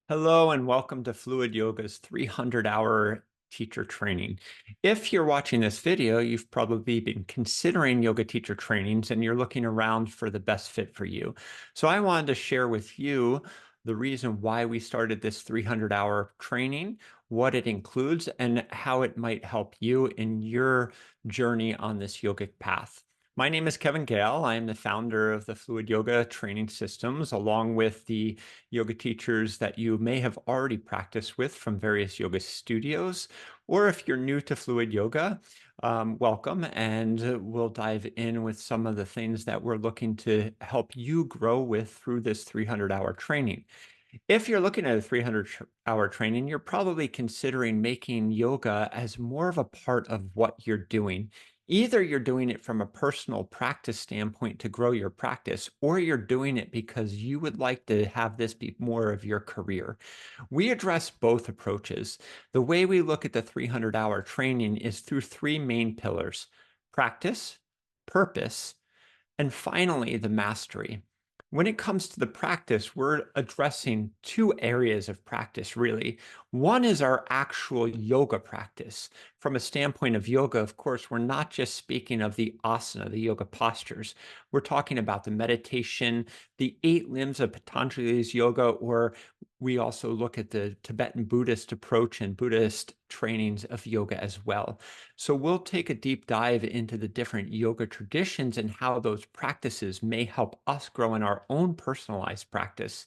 Hello and welcome to Fluid Yoga's 300-hour teacher training. If you're watching this video, you've probably been considering yoga teacher trainings and you're looking around for the best fit for you. So I wanted to share with you the reason why we started this 300-hour training, what it includes, and how it might help you in your journey on this yogic path. My name is Kevin Gale. I am the founder of the Fluid Yoga Training Systems, along with the yoga teachers that you may have already practiced with from various yoga studios. Or if you're new to Fluid Yoga, welcome, and we'll dive in with some of the things that we're looking to help you grow with through this 300-hour training. If you're looking at a 300-hour training, you're probably considering making yoga as more of a part of what you're doing. Either you're doing it from a personal practice standpoint to grow your practice, or you're doing it because you would like to have this be more of your career. We address both approaches. The way we look at the 300-hour training is through three main pillars: practice, purpose, and finally, the mastery. When it comes to the practice, we're addressing two areas of practice, really. One is our actual yoga practice. From a standpoint of yoga, of course, we're not just speaking of the asana, the yoga postures. We're talking about the meditation, the 8 limbs of Patanjali's yoga, or we also look at the Tibetan Buddhist approach and Buddhist trainings of yoga as well. So we'll take a deep dive into the different yoga traditions and how those practices may help us grow in our own personalized practice.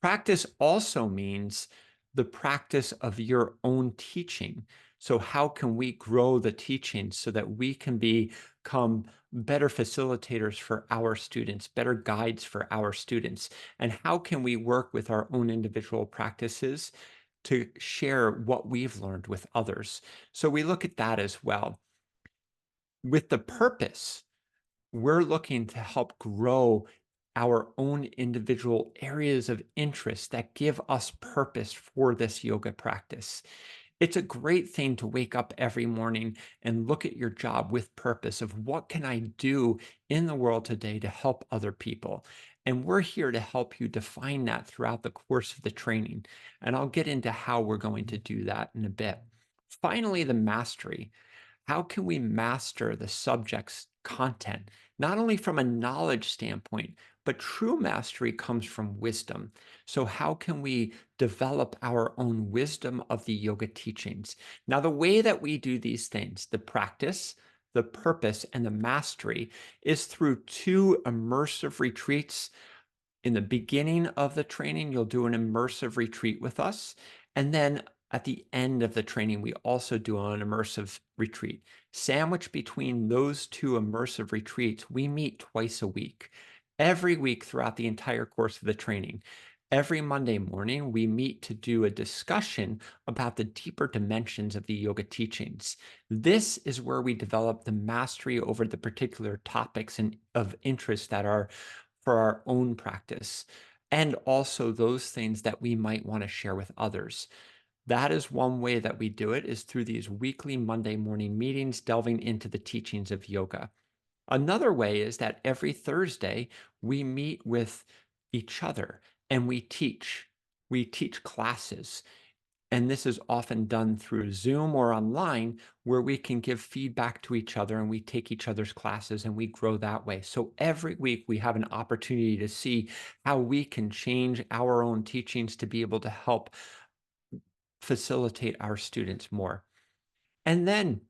Practice also means the practice of your own teaching. So how can we grow the teaching so that we can become better facilitators for our students, better guides for our students? And how can we work with our own individual practices to share what we've learned with others? So we look at that as well. With the purpose, we're looking to help grow our own individual areas of interest that give us purpose for this yoga practice. It's a great thing to wake up every morning and look at your job with purpose of what can I do in the world today to help other people. And we're here to help you define that throughout the course of the training. And I'll get into how we're going to do that in a bit. Finally, the mastery. How can we master the subject's content, not only from a knowledge standpoint, but true mastery comes from wisdom. So, how can we develop our own wisdom of the yoga teachings? Now, the way that we do these things, the practice, the purpose, and the mastery, is through two immersive retreats. In the beginning of the training, you'll do an immersive retreat with us. And then at the end of the training, we also do an immersive retreat. Sandwiched between those two immersive retreats, we meet twice a week, every week throughout the entire course of the training. Every Monday morning, we meet to do a discussion about the deeper dimensions of the yoga teachings. This is where we develop the mastery over the particular topics and of interest that are for our own practice, and also those things that we might want to share with others. That is one way that we do it, is through these weekly Monday morning meetings delving into the teachings of yoga. Another way is that every Thursday we meet with each other and we teach. We teach classes. And this is often done through Zoom or online, where we can give feedback to each other and we take each other's classes and we grow that way. So every week we have an opportunity to see how we can change our own teachings to be able to help facilitate our students more. And then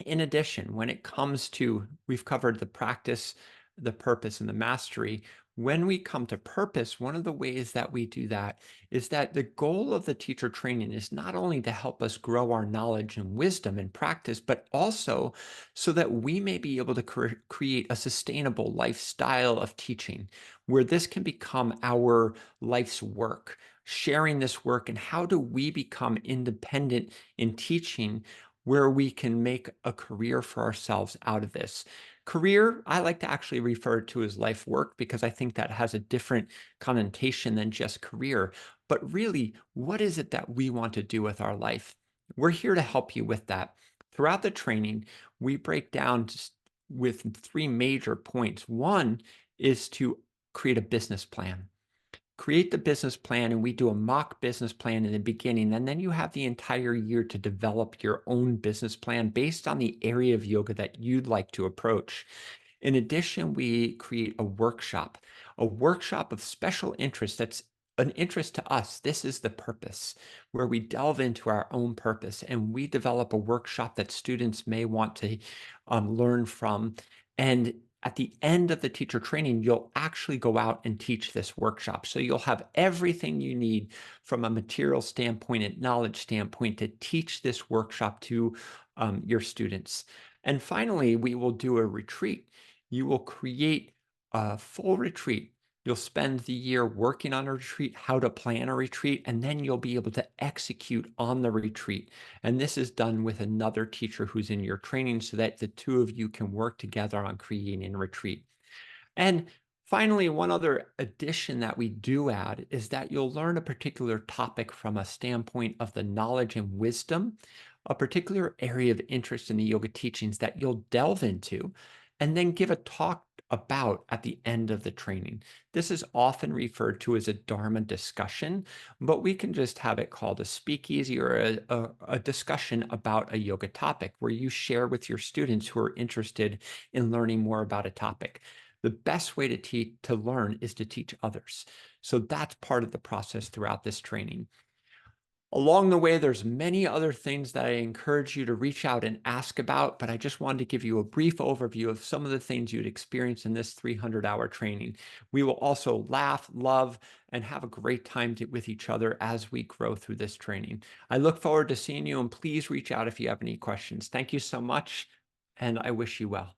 in addition, when it comes to, we've covered the practice, the purpose, and the mastery. When we come to purpose, one of the ways that we do that is that the goal of the teacher training is not only to help us grow our knowledge and wisdom and practice, but also so that we may be able to create a sustainable lifestyle of teaching, where this can become our life's work, sharing this work, and how do we become independent in teaching where we can make a career for ourselves out of this. Career, I like to actually refer to as life work because I think that has a different connotation than just career. But really, what is it that we want to do with our life? We're here to help you with that. Throughout the training, we break down just with three major points. One is to create a business plan. create the business plan, and we do a mock business plan in the beginning, and then you have the entire year to develop your own business plan based on the area of yoga that you'd like to approach. In addition, we create a workshop of special interest that's an interest to us. This is the purpose, where we delve into our own purpose and we develop a workshop that students may want to learn from. And at the end of the teacher training, you'll actually go out and teach this workshop. So you'll have everything you need from a material standpoint and knowledge standpoint to teach this workshop to your students. And finally, we will do a retreat. You will create a full retreat. You'll spend the year working on a retreat, how to plan a retreat, and then you'll be able to execute on the retreat. And this is done with another teacher who's in your training so that the two of you can work together on creating a retreat. And finally, one other addition that we do add is that you'll learn a particular topic from a standpoint of the knowledge and wisdom, a particular area of interest in the yoga teachings that you'll delve into, and then give a talk about at the end of the training. This is often referred to as a Dharma discussion, but we can just have it called a speakeasy or a discussion about a yoga topic where you share with your students who are interested in learning more about a topic. The best way to learn is to teach others. So that's part of the process throughout this training. Along the way, there's many other things that I encourage you to reach out and ask about, but I just wanted to give you a brief overview of some of the things you'd experience in this 300-hour training. We will also laugh, love, and have a great time with each other as we grow through this training. I look forward to seeing you, and please reach out if you have any questions. Thank you so much, and I wish you well.